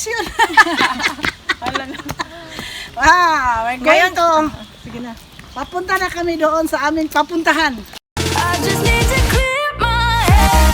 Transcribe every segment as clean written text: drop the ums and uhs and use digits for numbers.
action. Alam na. We're going to, Sige na. papunta na kami doon sa aming papuntahan. I just need to clear my head.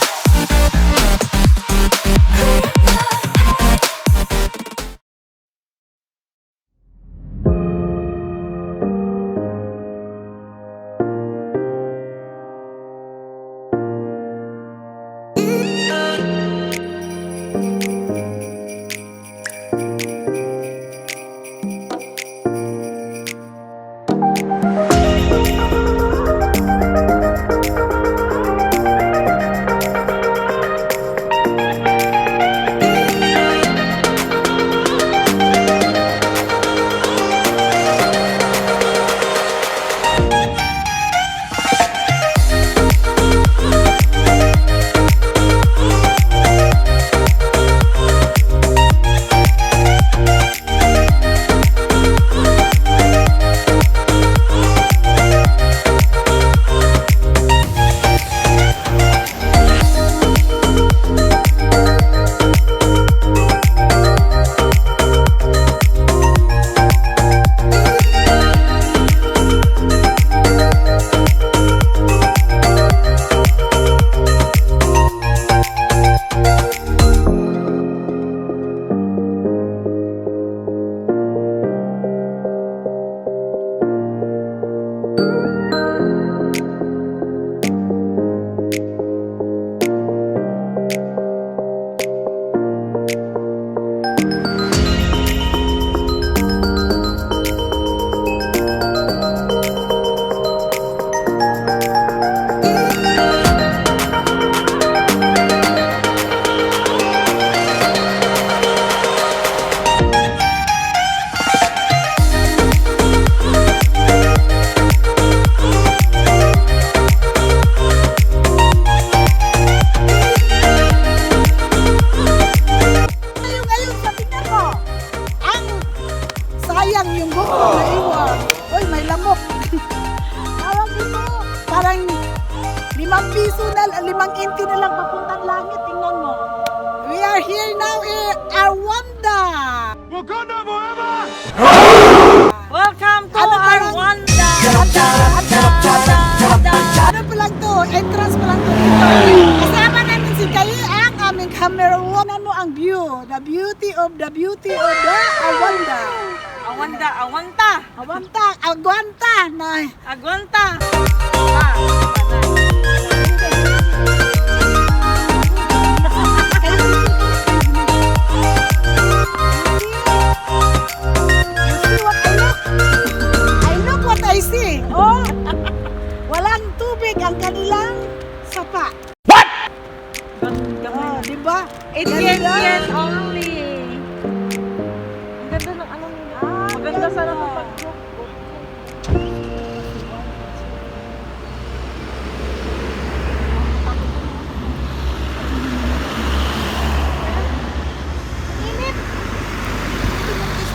Ngayon, sabi niya ko, ang sayang yung buko na iwan. Uy, may lamok. Tawag dito, parang 5 piso na, 5 inti na lang papuntang langit. Tingnan mo. We are here now in Arwanda. Welcome to Ano pa lang? Arwanda! Ano pa lang to? Entrance pa lang to dito. Kasama namin si Kayi, ang aming camerawoman. Ano ang view? The beauty of the Arwanda. Awanda, awanta! Aguanta na. Agwanta! I look what I see. Oh, walang tubig ang kanilang sapa. Oh, di ba? Indian only. Ang ganda ng ano nila. Maganda sana ng pag-group.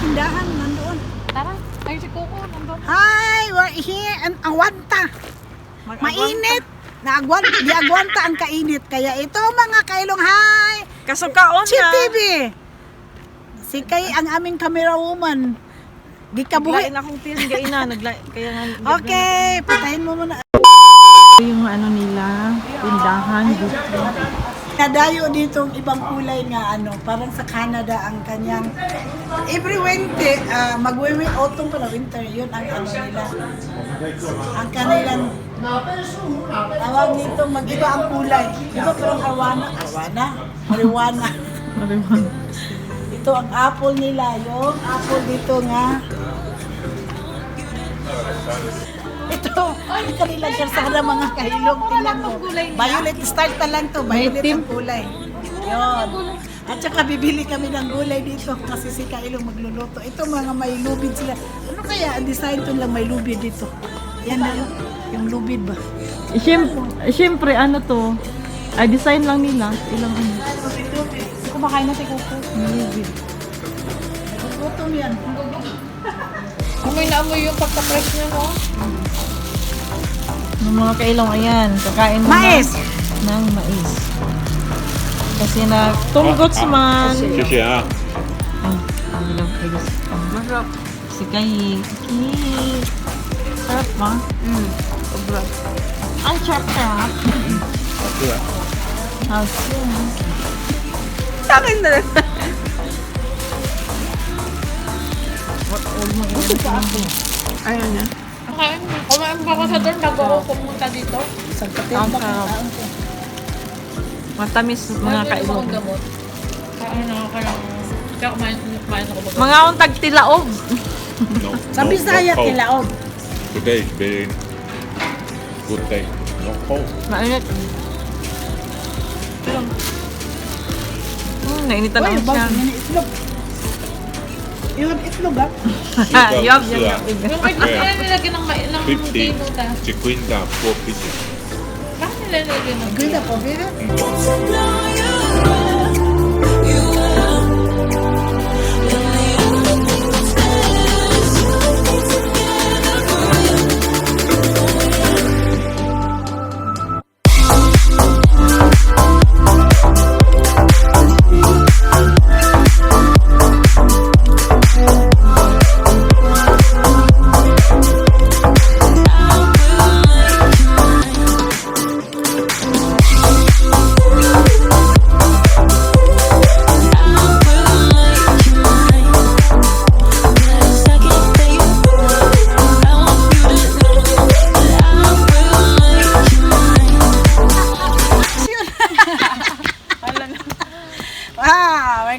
Tindahan nandoon. Tara, ay si Coco nandun. Hi, we're here in Awanta. Mainit. Di agwanta ang kainit. Kaya ito mga kailong, hi! Kasukaon Chip na. TV! Si Kay ang aming camera woman. Di ka buhay. Naglain akong tiyan, gaina. Kaya nga. Okay, patayin mo muna. Yung ano nila, tindahan dito. Nadayo dito ang ibang kulay nga ano, parang sa Canada ang kanyang every winter, mag-winter, autumn pala, winter, yun ang ano nila. Ang kanilang tawag nito, mag-iba ang kulay. Iba parang marijuana. Ito ang apple nila, yung apple dito nga. Ito, ang kanilang karsada mga kahilong. Tingnan mo. Violet, start pa lang to. Violet ang kulay. Yun. At saka bibili kami ng gulay dito kasi si Kailong magluluto. Ito mga may lubid sila. Ano kaya ang design to lang may lubid dito? Yan na yung lubid ba? Siyempre, ano to? Design lang nila. Ilang ano. Kumakain na si Kuko. Lubid. Gutom yan. Amoy na amoy yung pagka-fresh niya, no? Yung mga kailong, ayan, kakain mo Mais! ng mais. Kasi na tunggots man. 谢谢啊。Masarap. Si Kayi. Sarap ba? Sobra. Ang sarap. Sa akin na rin. Ayun na. Kumain pa ako sa doon bago ako pumunta dito. Ang sarap. Matamis mga kailog. Kain ako ka lang. Kaya kumain ako bago. Mga akong tagtilaog. No, Sa Bisaya, cold. kilaog. Today is very good day. No cold. Mainit. Nainitan Uy, ako bang, siya. yun itlog. Yung itlog ah. Yup, Yeah. Yung kahit nila nilagyan ng 50, tinuta. 50, 4 pieces. Bakit nila nilagyan ng Ganda po, Vera.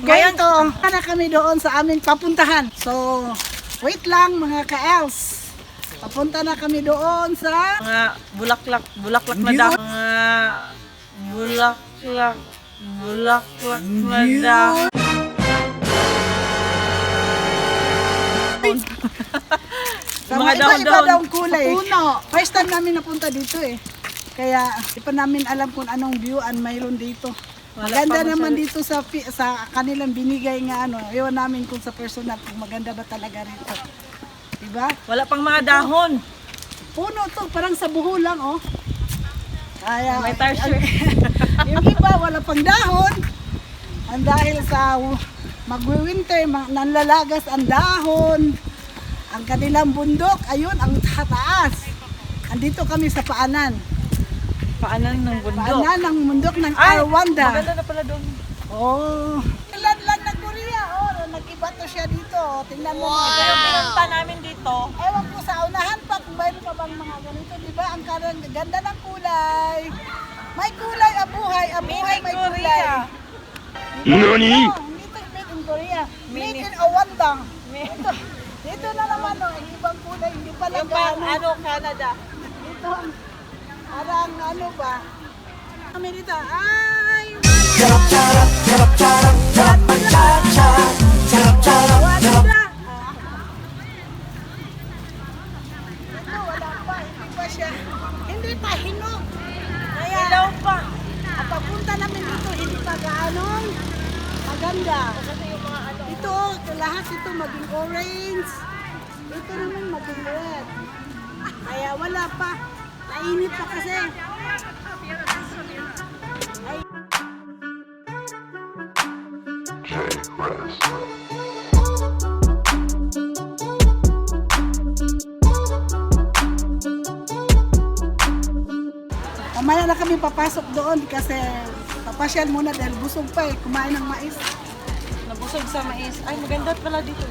Ngayon to, na kami doon sa aming papuntahan. So, wait lang mga ka-els. Papunta na kami doon sa... Mga bulaklak na dahon. Mga bulaklak na dahon. Sa Mga mga iba-iba dahon-dahon. daw kulay. Puno. First time namin napunta dito eh. Kaya, di pa namin alam kung anong view ang mayroon dito. Maganda pa naman masyado. dito sa kanilang binigay nga ano. Ewan namin kung sa personal kung maganda ba talaga rito. Diba? Wala pang mga dahon. Puno to, parang sa buho lang oh. Kaya, May tarsher. yung iba wala pang dahon. Ang dahil sa magwi-winter, nanlalagas ang dahon. Ang kanilang bundok, ayun, ang taas. Andito kami sa paanan. Paanan ng bundok. Paanan ng bundok ng Ay, Arwanda. maganda na pala doon. Oh. Ilan ng Korea, oh. Nag-iba to siya dito. Tingnan mo. Kaya pinunta namin dito. Ewan ko sa unahan pa kung mayroon pa bang mga ganito. Diba? Ang ganda ng kulay. May kulay ang buhay. Ang buhay may kulay. NANI? Dito made in Korea. Made in Awandang. Dito na naman oh, ang ibang kulay. Hindi pala Yung pang gaano. Canada. Dito, parang ano ba? Kami dito, ay! Ito, wala pa, hindi pa siya. Hindi pa hinog. Kaya, Ilaw pa. ang papunta namin dito, hindi pa gaanong maganda. Ito, lahat ito maging orange. Ito naman maging red. Kaya wala pa. Mainit pa kasi. Ay. Mamaya na kami papasok doon kasi papasyal muna dahil busog pa eh. Kumain ng mais. Nabusog sa mais. Ay, maganda pala dito.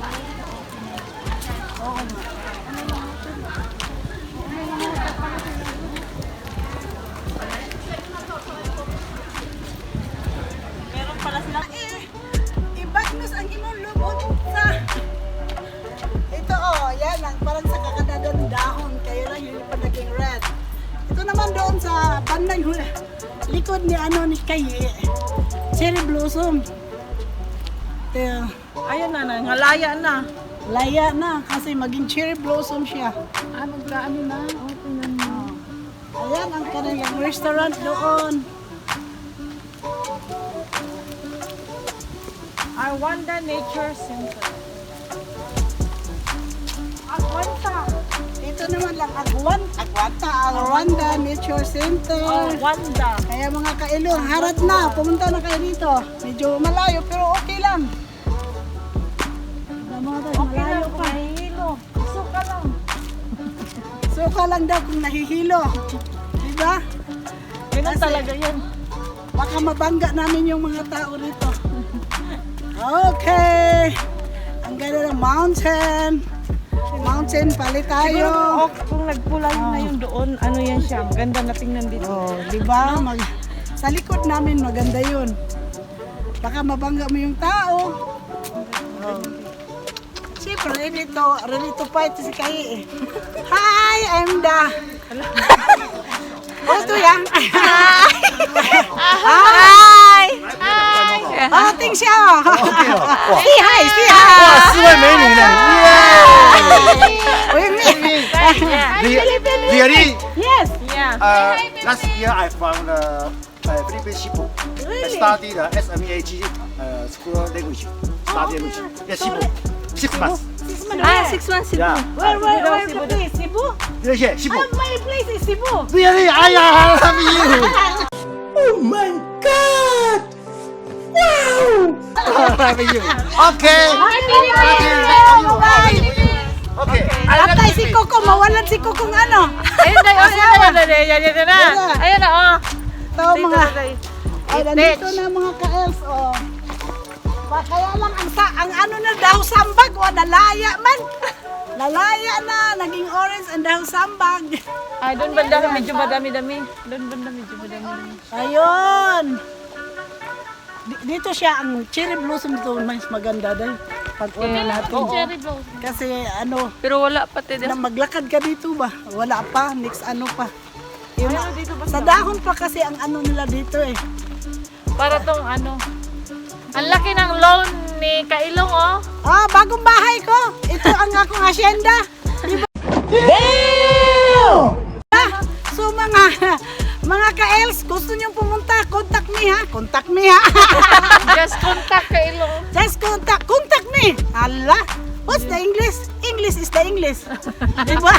Oo. Meron pala sila. Ibagnos ang imong lubot sa... Ito oh, yan lang. Parang sa kakadadan dahon. Kaya lang yun pa naging red. Ito naman doon sa bandang likod ni ano ni Kaye. Cherry blossom. Ito, Ayun na, ngalaya na. laya na kasi maging cherry blossom siya. Ano na? Tingnan mo. Ayan ang kanilang restaurant doon. Arwanda Nature Center. Agwanta. Ito naman lang Agwanta, Arwanda Nature Center. Arwanda. Kaya mga kailong, harap na, pumunta na kayo dito. Medyo malayo pero okay lang. lang daw kung nahihilo. Diba? Ganun Kasi- talaga yan. Baka mabangga namin yung mga tao rito. Okay. Ang ganda ng mountain. Mountain, palit tayo. Siguro kung nagpula yun na yun doon, ano yan siya, maganda na tingnan dito. Oh, di ba? Sa likod namin maganda 'yun. Baka mabangga mo yung tao. Oh. Siyempre, ready to fight si Kai eh. Hi, I'm the... Oh, ito yan. Hi! Oh, ting siya. Say hi, say hi. 四位美女呢，耶 With me. ！Really? Yes. Yeah. Last year I from the Philippines Cebu. I studied the SMEAG school language. Study language. Yeah, Cebu. 6 months. 6 months Cebu. Yeah. Where the place? Cebu? Yeah, Cebu. My place is Cebu. Really? I love you. Oh my God! Wow! I love you. Okay. Okay. Patay si Coco, mawalan si Coco ng ano. Ayun na, ayun na. Ayun na, oh. Ito mga, ay nandito na mga ka-elves, oh. Kaya lang ang ano na daw sambag, oh, nalaya man. Nalaya na, naging orange ang daw sambag. Ay, doon banda medyo madami-dami. Doon banda medyo madami-dami. Ayun. Dito siya, ang cherry blossom dito, mas maganda dahil pag-una natin. Cherry blossom. Kasi ano, Pero wala pati na maglakad ka dito ba? Wala pa, next ano pa. Yun, sa dahon pa kasi ang ano nila dito eh. Para tong ano. Ang laki ng lawn ni Kailong, oh. Ah, bagong bahay ko. Ito ang akong asyenda. Di ba? So mga ka-els, gusto niyong pumunta, contact me ha. Contact me ha. Just contact Kailong. Just contact me. Hala. What's the English? English is the English. Di ba?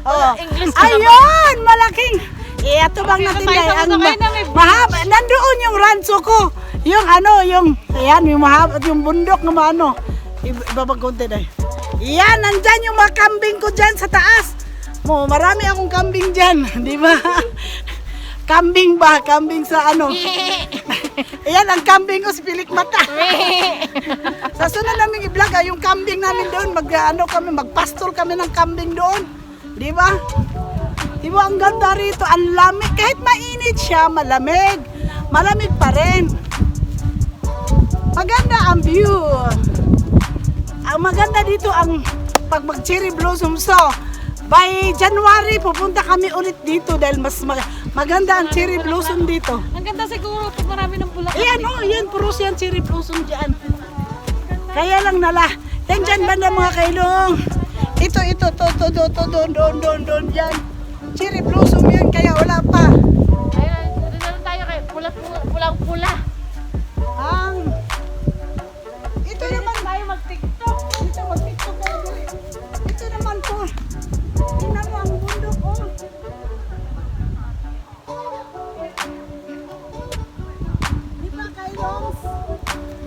Oh. English ka Ayun, malaking. Ito bang natin tayo sa ang Bukay na may mahaba. Nandoon yung rancho ko. Yung ano, ayan, yung mahaba, yung bundok na ano. Ibabag konti dahil. Yan, nandyan yung mga kambing ko dyan sa taas. Marami akong kambing dyan, di ba? Kambing ba? Kambing sa ano? Ayan, ang kambing ko si Pilik Mata. Sa sunod namin i-vlog, yung kambing namin doon, magpastol kami ng kambing doon. Di ba? Di ba, ang ganda rito, ang lamig. Kahit mainit siya, malamig. Malamig pa rin. Maganda ang view. Ang maganda dito ang pag mag-cherry blossom. So, by January, pupunta kami ulit dito dahil mas maganda ang cherry blossom dito. Ang ganda siguro pag marami ng bulaklak. Ayan, oh, yan, puros yan cherry blossom dyan. Kaya lang dyan banda mga kailong. Ito, doon, dyan. Cherry blossom yan, kaya wala pa. Ayun, dito na tayo kay pulang-pula. Ito naman, Tayo mag-TikTok. ito, mag-tiktok tayo dali. Ito naman po. Tingnan mo ang bundok, oh. Di ba, kailong?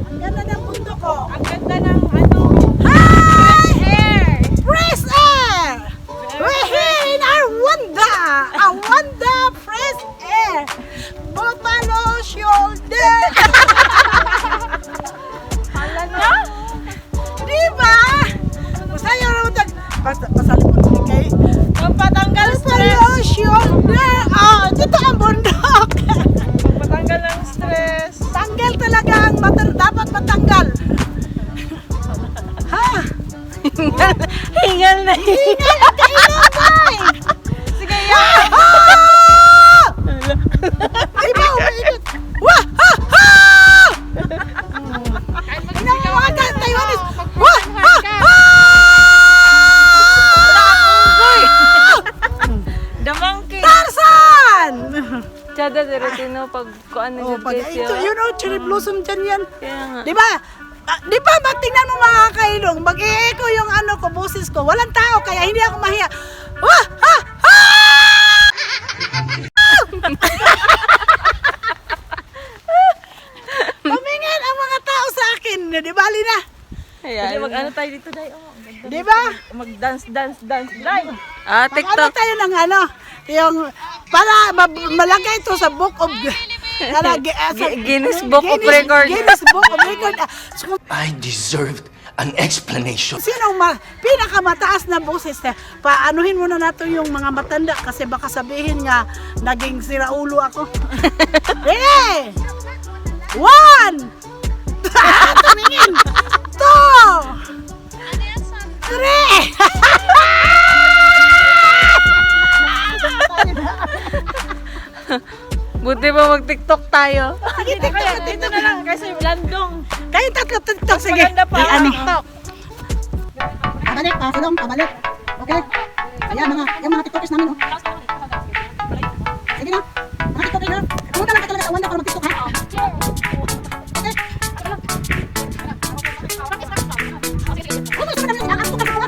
Ang ganda ng bundok, oh. Ang ganda ng ano. Hi! Hair. Fresh air! We're here in our Wanda fresh air. Buffalo shoulder. Hala na. Di ba? Masaya raw pasalipon ni kay. Magpatanggal stress. Buffalo shoulder. Oh, dito ang bundok. Magpatanggal ng stress. Tanggal talaga ang dapat matanggal. Ha? Hingal na Hingal at kailabay. Sige, yan. Di ba umiinit? Wah! Ha! Ha! Ina mo mga Taiwanese. Wah! Ha! Ha! The monkey. Tarzan! Chada Deretino pag kuan Oh, nila pag ito, you know, cherry blossom dyan yan. Kaya nga. Di ba? Di ba, tingnan mo mga kailong, mag-i-echo yung ano ko, boses ko. Walang tao, kaya hindi ako mahiya. Wah! Ha! Ha! Tumingin ang mga tao sa akin. Di bali na. Pwede mag-ano tayo dito, Day. Oh, ang ganda. Di ba? Mag-dance, dance, Day. Ano tayo ng ano, yung, para malagay ito sa Book of, Guinness Book of Record. Guinness Book of Record. So, I deserved an explanation. sino pinakamataas na boses? Paanuhin muna natin yung mga matanda kasi baka sabihin nga naging siraulo ako. Hey! 1! Tumingin! 2! 3! Buti ba mag-TikTok tayo? Sige, TikTok, Dito na lang kasi landong. kayo tatlo TikTok, sige. Maganda pa. Ani. TikTok. Pabalik, pasulong, pabalik. Okay? Ayan, yung mga TikTokers namin, oh. Sige na. Mga TikTokers na. Pumunta lang ka talaga sa Wanda para mag-TikTok, ha? Okay? Pumunta sa namin, nakakasok ka sa mga.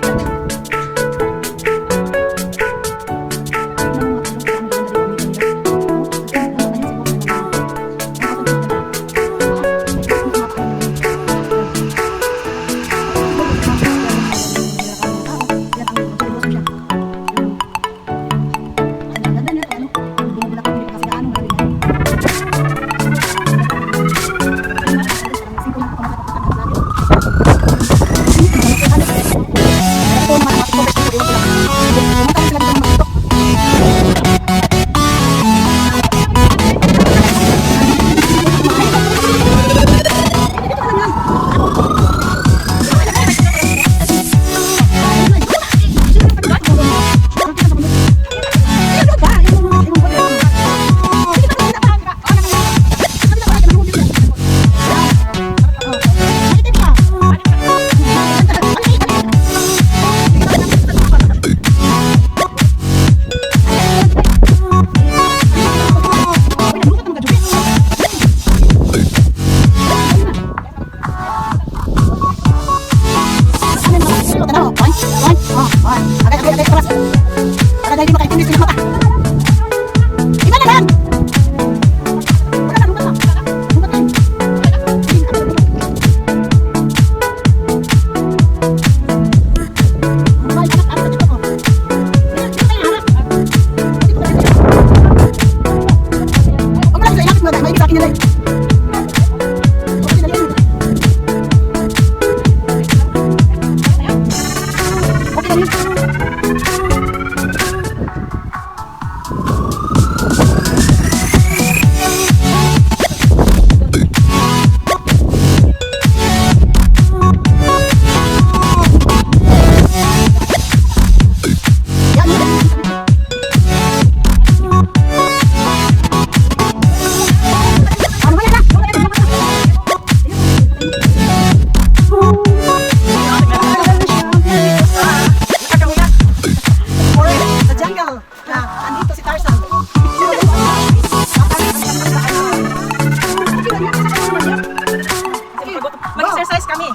Mag-exercise kami.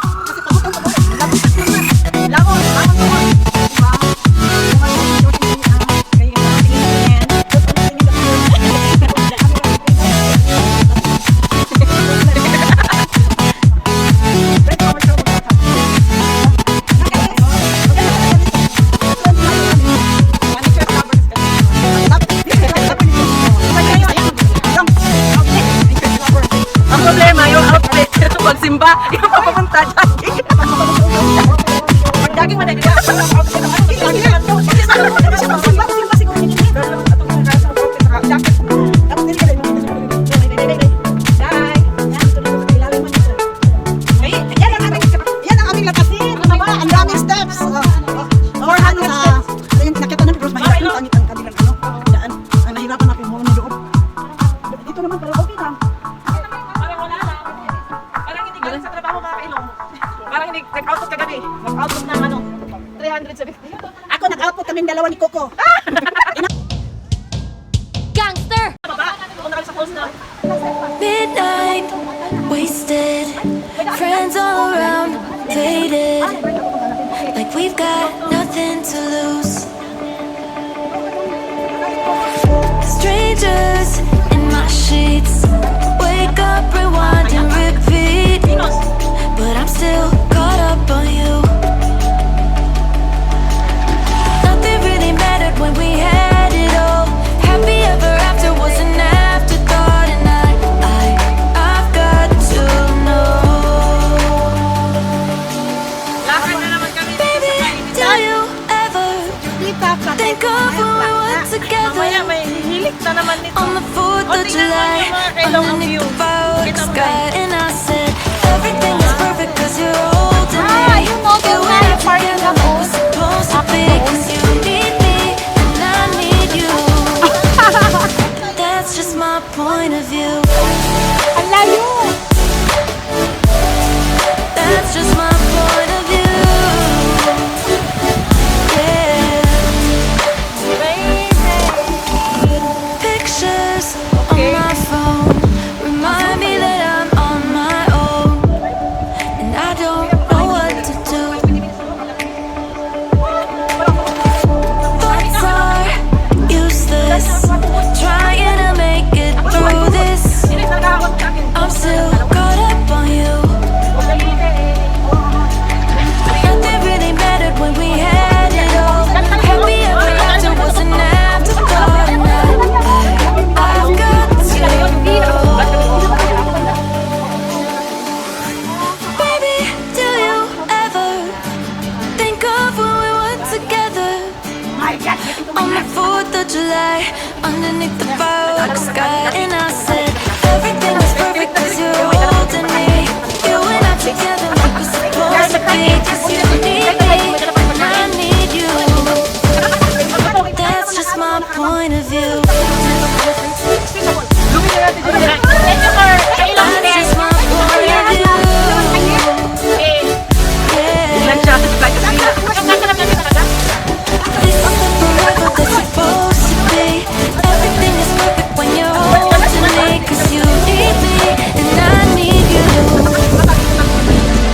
Ang problema, yung outfit. Pagsimba, yung papapunta jogging. Pag-jogging mo na, Yan ang aming lapasin. Ang daming steps. 400 steps. Nakita namin, Rose, mahirap ang kabilang ano. Daan. Ang nahirapan natin mo na doon. Dito naman, pero okay lang. Parang wala lang. Parang hindi galing sa trabaho mga kailong. Parang hindi nag-output kagabi. Nag-output ng ano, 370. Ako, nag-output kaming dalawa ni Coco. Gangster! Baba, pupunta kami sa post na. Midnight, wasted. Friends all around, faded. Like we've got nothing to lose. Strangers in my sheets. Wake up, rewind and repeat. But I'm still caught up naman nito. On the 4th Oh, of tingnan mo July, yung mga kailangan underneath view. the fireworks Kita mo, sky, guys. and I said, everything is perfect 'cause you're holding me. you know the You way and I parking together lot like we're supposed to be. 'Cause you need me, and I need you. That's just my point of view. Ang layo! That's just my point of view. Yeah. Pictures on my phone remind me that I'm on my own, and I don't know what to do. Thoughts are useless, trying to make it through this. I'm still caught up on you. Nothing really mattered when we had it all. Happy ever after was an afterthought, and I've got to know. Baby, do you ever think of when we were together? On the 4th of July, underneath the fireworks sky, and I said, everything is perfect 'cause you're holding me. You and I together like we're supposed to be. 'Cause you need me, and I need you. That's just my point of view. That's just my point of view. Yeah. This is the forever that's supposed to be. Everything is perfect when you're holding me. 'Cause you need me, and I need you.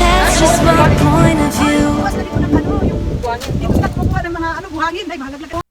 That's just my point of view. Dito na kumuha ng mga buhangin. Ay, mahalaglag.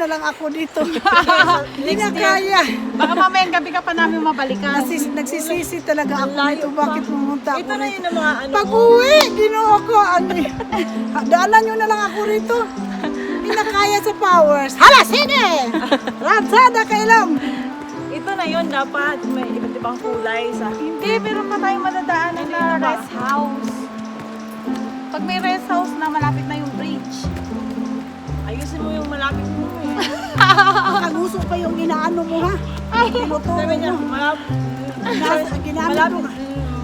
na lang ako dito. Hindi na kaya. Baka mamayang gabi ka pa namin mabalikan. Nagsisisi talaga ako dito. Bakit pumunta ako Ito na rito? yun ang mga ano. Pag-uwi, ginoo ko. Daanan nyo na lang ako rito. Hindi na kaya sa powers. Hala, sine! Ratsada kailam. Ito na yun, dapat may iba't ibang kulay sa... Hindi, meron pa tayong madadaanan na rest house. Pag may rest house na, malapit na yung bridge. Ayusin mo yung malapit mo eh. Kaguso pa yung inaano mo ha. Tinuturo Sabi niya, mo. Ginamit malapit. mo.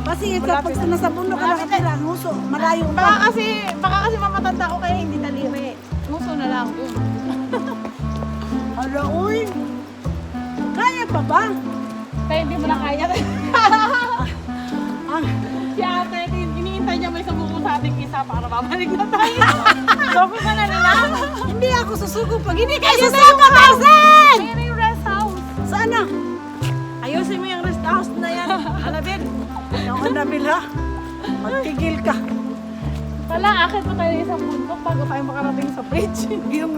Kasi pag nasa bundok ka nakatira, ang huso, malayo Baka pa. kasi mamatanda ko kaya hindi taliri. Muso na lang. Hala, uy. Kaya pa ba? Kaya hindi mo na kaya. Si ate, iniintay niya may sumuko sa ating isa para babalik na tayo. Sopo ka na nila. Hindi ako susuko pag hindi kayo susuko, Tarzan! Ayun yung rest house. Sana? Ayusin mo yung rest house na yan. Anabel. Yung Anabil ha? Magtigil ka. Wala, akit pa tayo isang bundok bago tayo makarating sa bridge. Yung,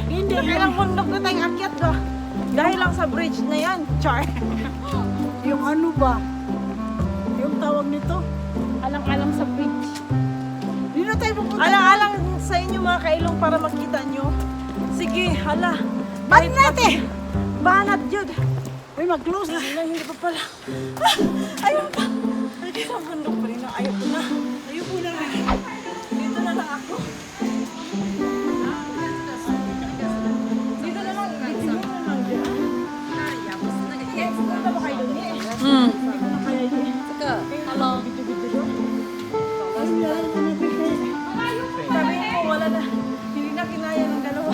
hindi, Ilang bundok na tayong akyat ba? Dahil lang sa bridge na yan. Char. yung ano ba? Yung tawag nito? Alang-alang sa bridge. Hindi na tayo pupunta. Alang-alang sa inyo mga kailong para makita nyo. Sige, hala. Balik natin! Banat yun. Uy, mag-close na. Hindi pa pala. Ayun pa. Ay, di sa bundok pa rin. Ayaw ko na. Ayaw ko na. Dito na lang ako. Dito na lang. Dito na lang. Yes, punta ba kayo doon eh? Dito na kaya yun eh. Hello. Sabi ko, wala na. Hindi na kinaya ng dalawa.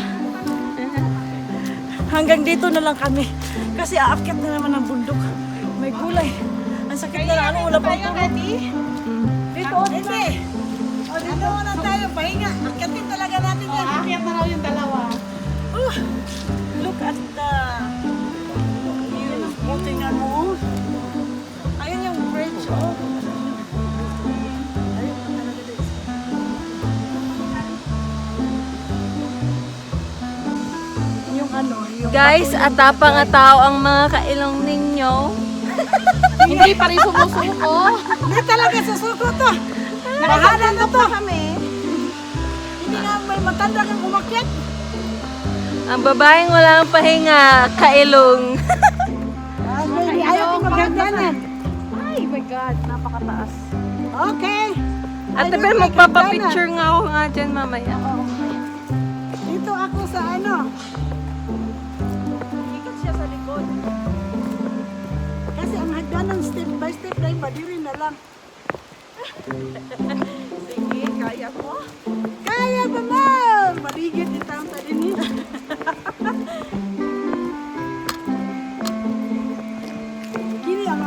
Hanggang dito na lang kami. Kasi aakyat na naman ang bundok. May gulay. Ang sakit na lang. Wala pang tulog. Dito, dito. O, dito na tayo. Pahinga. Akyatin talaga natin yan. Aakyat na raw yung dalawa. Look at the view. O, tingnan mo. Ayun yung bridge. Oh. Yung ano, yung... Guys, atapa nga tao ang mga kailong ninyo. Hindi pa rin sumusuko. Hindi talaga susuko to. Bahala na to. Kami. Hindi nga may matanda kang umakyat. Ang babaeng walang pahinga, kailong. Ayaw ko maghagdanan. Ay my God, napakataas. Okay. At Ayaw tabi, ko magpapapicture nga ako nga dyan mamaya. maghagdanan. Dito ako sa ano. Ikot siya sa likod. Kasi ang hagdanan step by step na madiri na lang. Sige, kaya mo. Kaya pa mo! Maligid itang sa dinis. Kini ang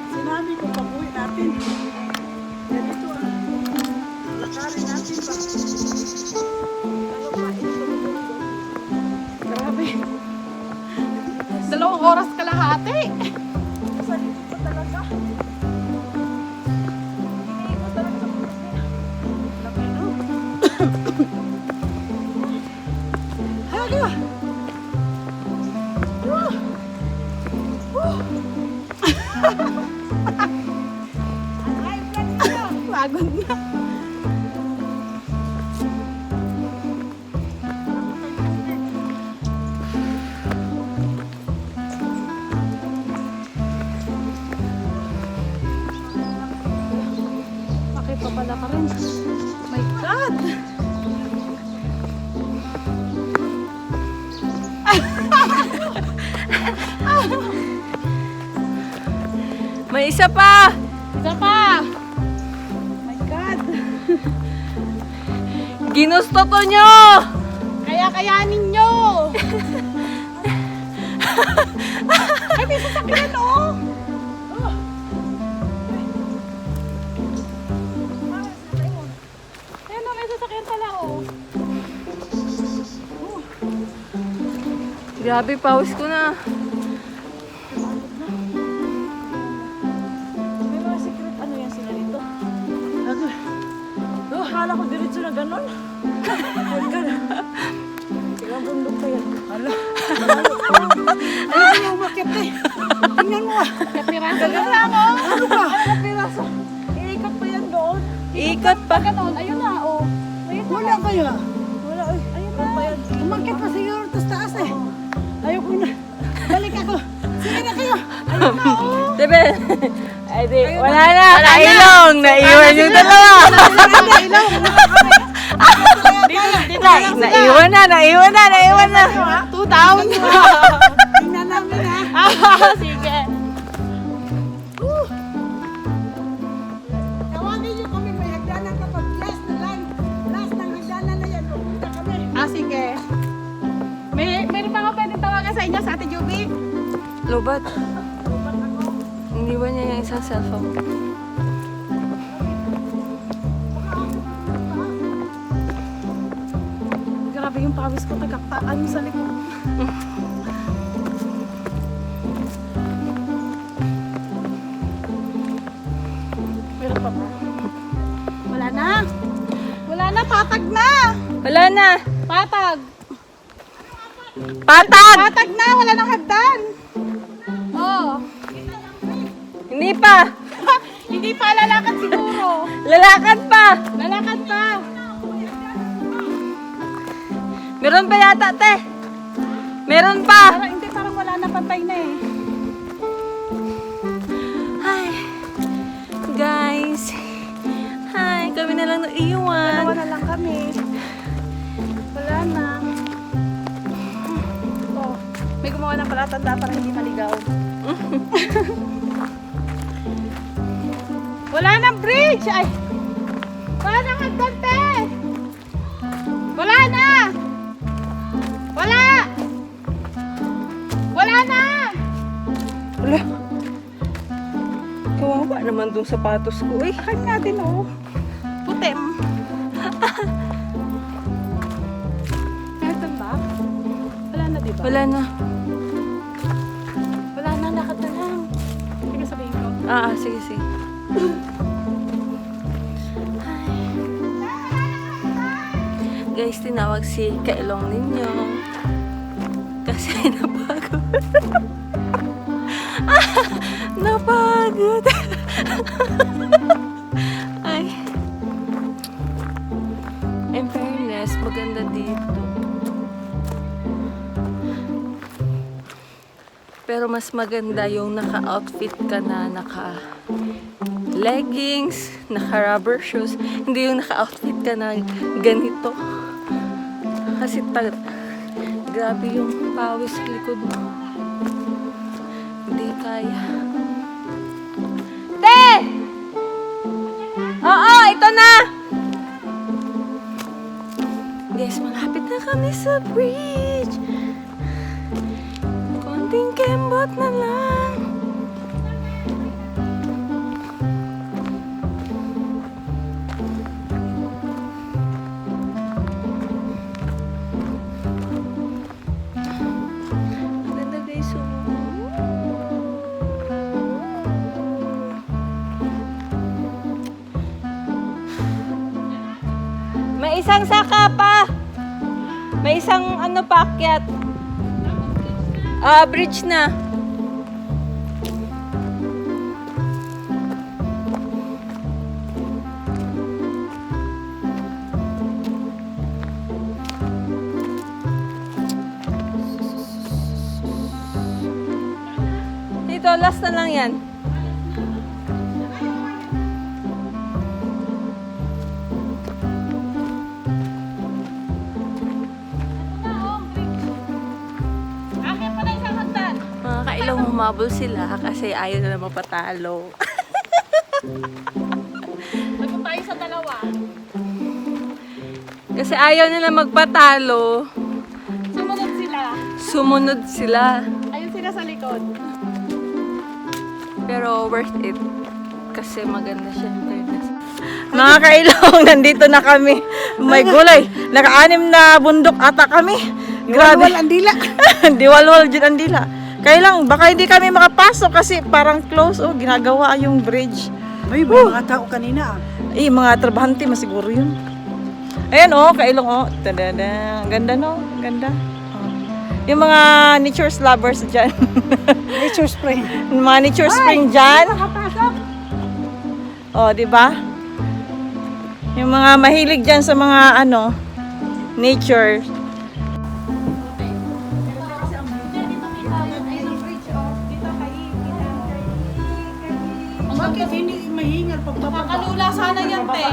sinabi ko pag-uwi natin. Ganito ang lakarin natin ba? Grabe. 2 oras kalahati. Sa likod pa talaga. Iniikot talaga sa bundok nila. Laki, no? Hago! Pagod na. Bakit pa pala ka rin? My God! May isa pa! Isa pa! My God! Ginusto to nyo! Kaya-kayanin nyo! Ay, may sasakyan, oh! Ayan, oh, may sasakyan pala, oh. Grabe, pause ko na. May mga secret ano yan sila dito? Akala ko diretso na ganon. Ilang bundok pa yan. Hala, umakyat eh. Tingnan mo ah. Kapiraso lang oh. Ano ba? Kapiraso. Iikot pa yan doon. Ikot pa. Ganon, ayun na oh. Ayun na. Wala kaya. Wala eh. Ayun na. Umakyat pa siguro tas taas eh. Ayoko na. Balik ako. Sige na kayo. Diba? Ay di, wala na. Kailong. Naiwan yung dalawa. Naiwan na. 2 down. Tingnan namin ha. Sige. Tawagin niyo kami, may hagdanan kapag last na lang. Last ng hagdanan na yan. Pupunta kami. Sige. Meron pa nga pwedeng tawagan sa inyo sa Ate Juby. Lobat. Iniwan niya yung isang cellphone. Grabe yung pawis ko, tagaktaan sa likod. Meron pa ba? Wala na. Wala na, patag na. Wala na. Patag. Patag! Patag na, wala nang hagdan. Oh. Hindi pa. Hindi pa lalakad siguro. Lalakad pa. Lalakad pa. Meron pa yata, te. Meron pa. Parang hindi, parang wala na, pantay na eh. Ay. Guys. Hi, kami na lang naiiwan. Dalawa na lang kami. Wala na. Oh, may gumawa ng palatanda para hindi maligaw. Wala nang bridge! Ay! Wala nang hagdante! Wala na! Wala! Wala na! Wala. Kawawa naman dong sapatos ko eh. Akin natin oh. Putim. Meron ba? Wala na diba? Wala na. Wala na, lakad na lang. Sige sabihin ko. Sige, sige. Guys, tinawag si Kailong ninyo. Kasi napagod. Napagod. Ay. In fairness, maganda dito. Pero mas maganda yung naka-outfit ka na, naka-leggings, naka-rubber shoes. Hindi yung naka-outfit ka na ganito. Kasi grabe yung pawis sa likod mo. Hindi kaya. Te! Oo, ito na! Guys, malapit na kami sa bridge. Konting kembot na lang. Maganda guys, may isang saka pa. May isang ano paakyat. Bridge na. Dito, last na lang yan. Akin pa na isang hagdan. Mga kailong humabol sila kasi ayaw na mapatalo. Lagot tayo sa dalawa. Kasi ayaw nila magpatalo. Sumunod sila. Sumunod sila. Ayun sila sa likod. Pero worth it. Kasi maganda siya. Mga kailong, nandito na kami. May gulay. Naka-anim na bundok ata kami. Grabe. Wal ang dila. Diwalwal dyan ang dila. Kaya lang, baka hindi kami makapasok kasi parang close. Oh, ginagawa yung bridge. May mga tao kanina ah. Mga trabahante, masiguro yun. Ayan oh, kailong oh. Tadada. Ganda no? Ganda. Oh. Yung mga nature lovers dyan. Nature spring. Yung mga nature spring dyan. O, di ba? Yung mga mahilig dyan sa mga ano, nature. Bakit hindi mahingal pagbaba? Makalula sana yan, te.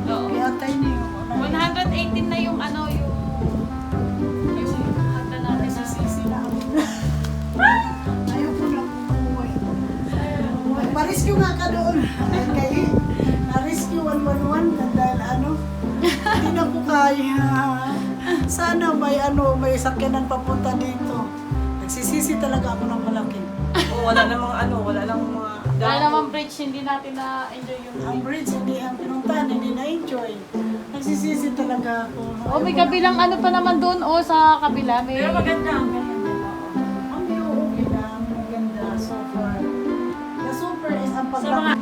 Kaya tayo niyo. 118 na yung ano, yung handa natin na. Ayaw ko lang umuwi. Magpa-rescue nga ka doon. Kaya na-rescue 111 dahil ano, hindi na ko kaya. Sana may sakyanan papunta dito. Nagsisisi talaga ako ng malaki. O, wala namang ano, wala namang mga... Wala namang bridge, hindi natin na-enjoy yung Ang bridge, hindi ang pinuntahan, hindi na-enjoy. Nagsisisi talaga ako. Oh, may kabilang ano pa naman doon, sa kabila. May... Pero maganda. Ang view, okay na. Maganda, so far. The super is ang Sa mga...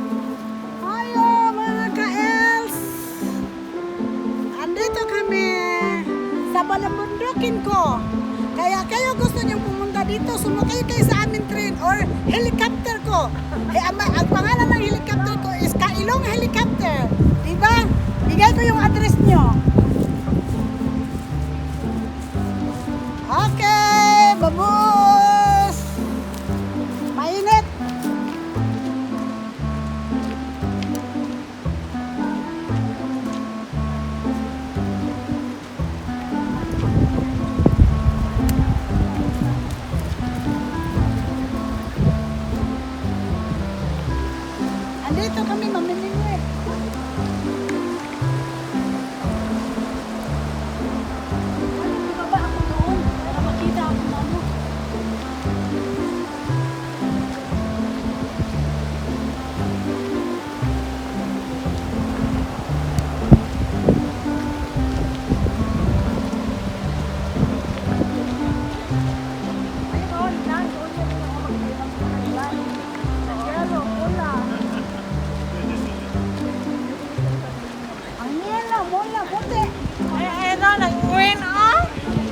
Hello mga ka-Els! Andito kami sa Balabundukin ko. Kaya kayo gusto nyo pumunta dito, sumakay kayo sa aming train or helicopter ko. Ang pangalan ng helicopter ko is Kailong Helicopter. Diba? Bigay ko yung address nyo. Okay, babus! Mainit! Andito kami mamimingwit. Baba ako doon para makita ako ng ano. Ayun, nandoon yan yung mga magkailang pangalan. Yellow, pula. Ang yellow, mula, puti. Ano, nag-green ah?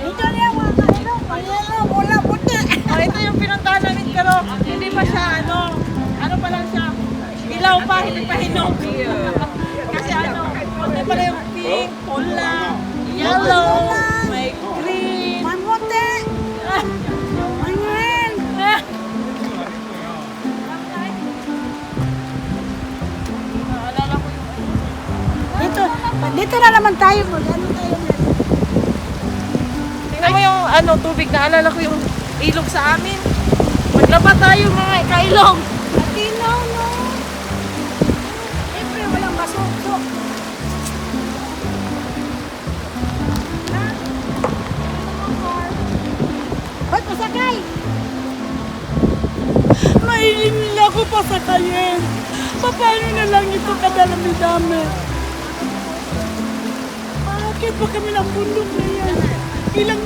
Ito niya mga kailong. Ang yellow, mula, puti. Oh, ito yung pinuntahan namin pero hindi pa siya ano pa lang siya, ilaw pa, hindi pa hinog. Kasi hindi pa na yung pink, pula, yellow, may green. Mamuti. Ang green. Naalala ko yung Dito na naman tayo. Ano tayo? tingnan mo yung tubig, naalala ko yung ilog sa amin. Maglaba tayo mga kailong. Matinaw, no? Siyempre, walang basok. Ba't pasakay? Mahiling nila ako pasakayin. Paano na lang ito kadalami-dami? Bakit pa kami ng bundok na yan? Ilang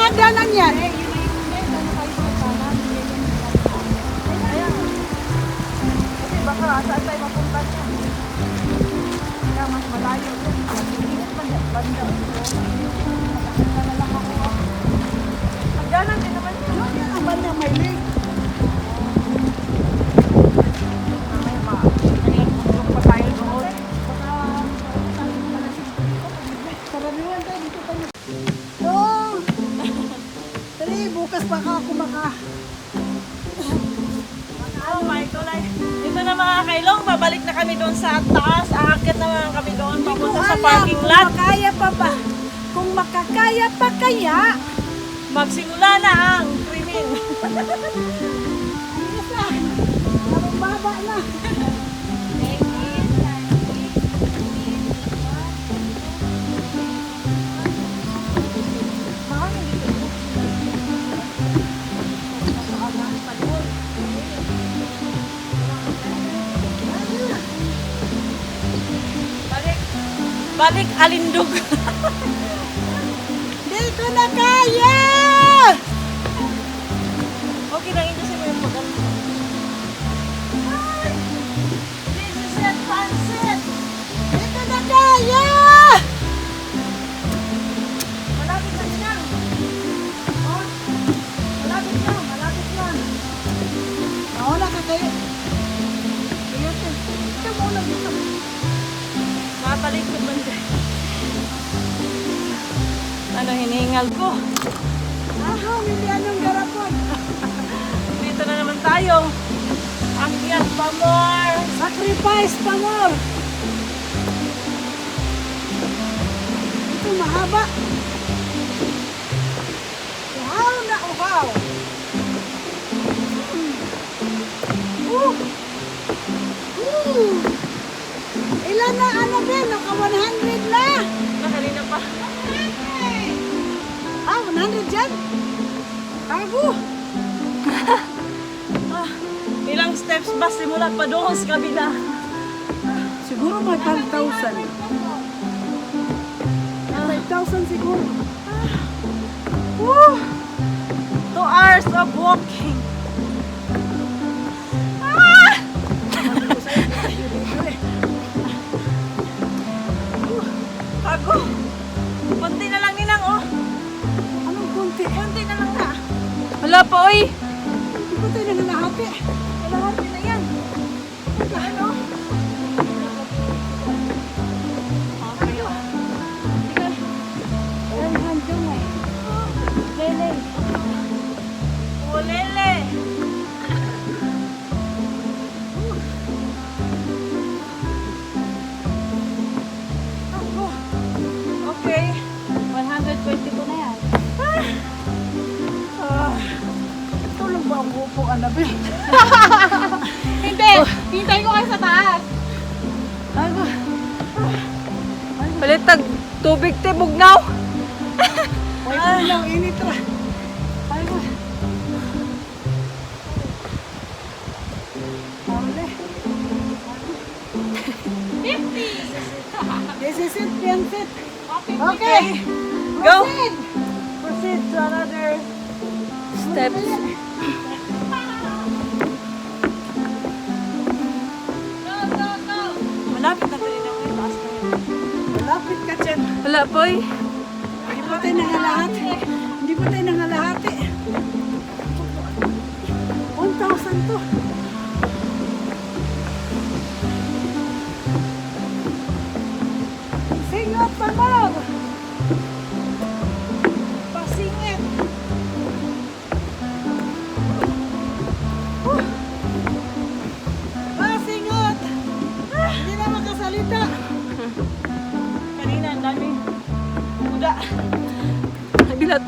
hagdanan yan? Baka saan tayo mapunta niya. Kaya mas malayo. Banda. Hagdanan din naman yun. Yun ang banda may lake. Yung pa tayo doon. Karaniwan tayo dito kami. So, bukas pa ako Oh my God. Dito na mga kailong, babalik na kami doon sa taas. Aakyat na mga kami doon papunta sa parking lot. Makakaya pa ba? Kung makakaya pa kaya, Magsimula na ang krimen. ayos na. Parang baba na. Balik Alindog. Di ko na kaya! Okay lang ito sa mga pag-alindog. This is it, pansit! Di ko na kaya! tingal ko. Aha, milyanong garapon. Dito na naman tayo. Akyat pa more. Sacrifice pa more. Ito mahaba. Wow na wow. Ilan na ano din? Naka 100 na. Kanina pa. Ah, 100 dyan. Tago. Ilang steps ba simula pa doon sa kabila? Siguro may 5,000. 5,000 siguro. 2 hours of walking. Tago. Konti na lang ninang, oh. Anong kunti? Konti na lang na. Wala pa, oy. Hindi ko tayo nananahati. Kalahati na yan. Ano? Ulele. Okay. 122 na yan. Tulog ba ang upo, Annabel? Hindi! Hintayin ko kayo sa taas. Palitag tubig te bugnaw. Ay, ko lang, init ra. Ay, ko. Pamle. 50. This is it, Bianset. Okay. Go. Proceed. Proceed to another steps. Malapit na tayo na yung taas na yun. Malapit ka dyan. Wala po eh. Hindi pa tayo nangalahati. Hindi pa tayo nangalahati. 1,000 to. Singot pa mo. Pasingit. Pasingot. Hindi na makasalita. Kanina, ang dami. Kuda. Nabilat.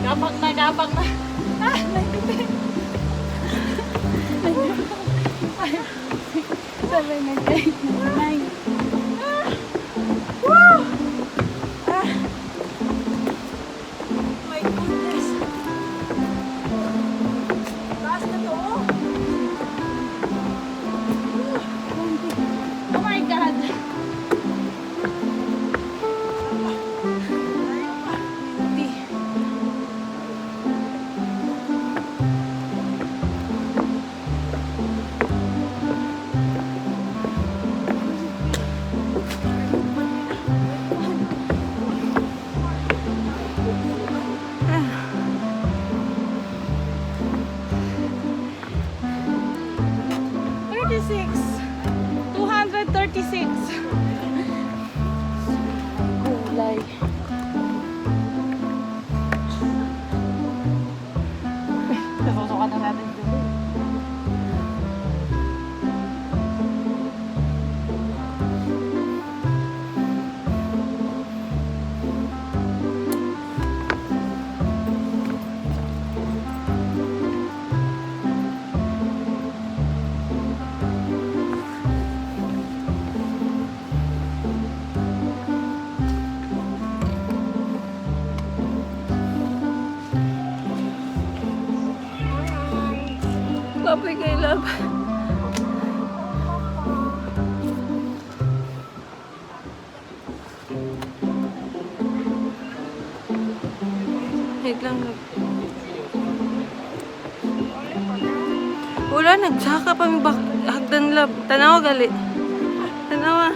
Gabang na, gabang na. Ah, naipipin. Sabi na kayo. My goodness. Taas na to. Oh my God. Hindi. Kulay. Nasusukat na natin dito. Kapoy kay love. Wait lang. Wala, nagsaka pa may hagdan lab. Tanawa gali. Tanawa.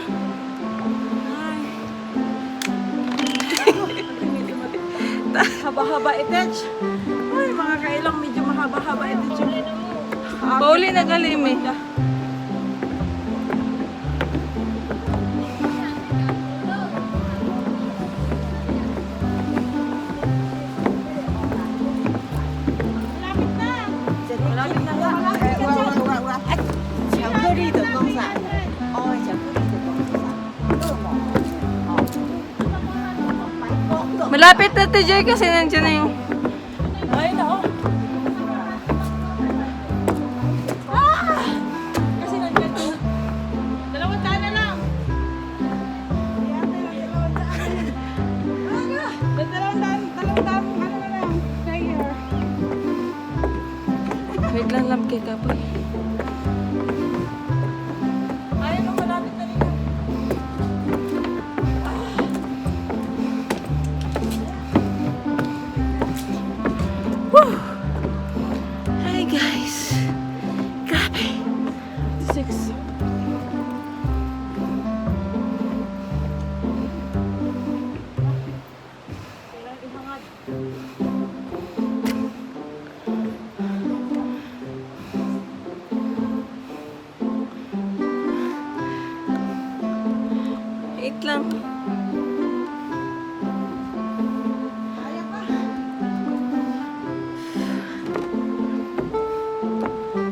Haba-haba itech. Ay, mga kailang medyo mahaba-haba itech yung Pauli na gali me. malapit na lang. Malapit na to, Joy, kasi nandiyan na yung... Ay, nao. Ah! Kasi nandiyan to. 200 na lang. Dalawang ano na lang. Prayer. Wait lang, lab kay kapoy. Ay, ano, malapit na rin. Hi, guys. Grabe. 6. Wait lang.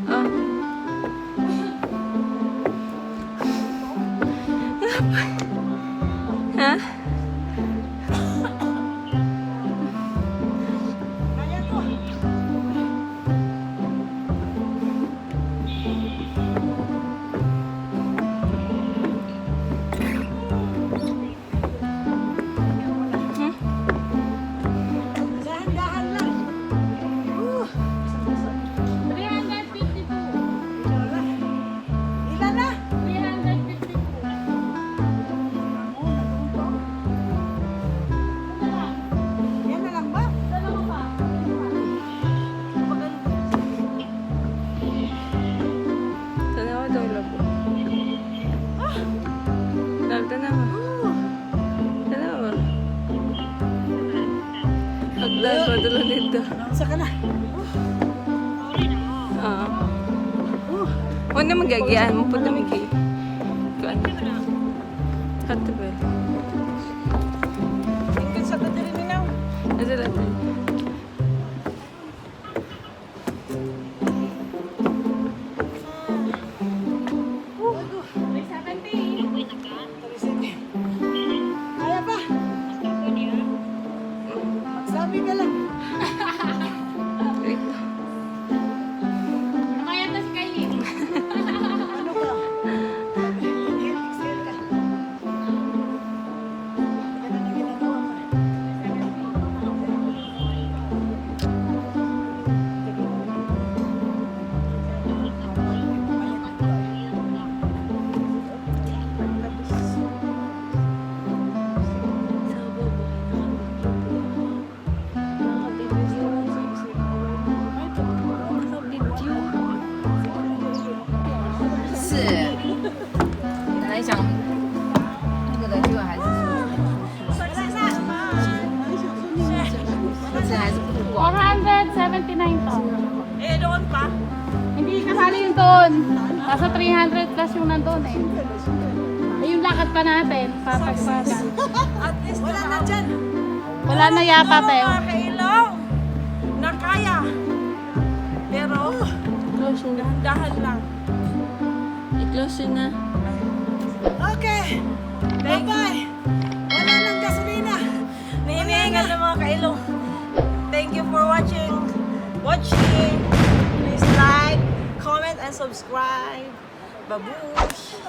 Ah. Ha? Dahan-dahan lang. 352. Ilan na? 352. Yan na lang ba? Dalawa pa. Tanawa daw, lab. Lab, tanawa. Tanawa. Hagdan pa dalo dito. Saka na. Oo. Huwag na magagian mo. Punta may gay. Kuan. Hato ba? Tingin sa kadiri minaw. Asa natin? Kaya pa? Magsabi ka lang. Wait. Ano ka? Excel ka. Yan ang ginagawa mo. Eh, doon pa? Hindi kasali yung doon. Nasa 300 plus yung nandun eh. Yung lakad pa natin, papagpagan. At least wala na dyan. Wala na yata tayo. Mga kailong na kaya. Pero, Close na. dahan lang. I-close na. Okay. Bye-bye. Wala nang gasolina. Naiingal ng mga kailong. Thank you for watching. Please like, comment, and subscribe. Babush!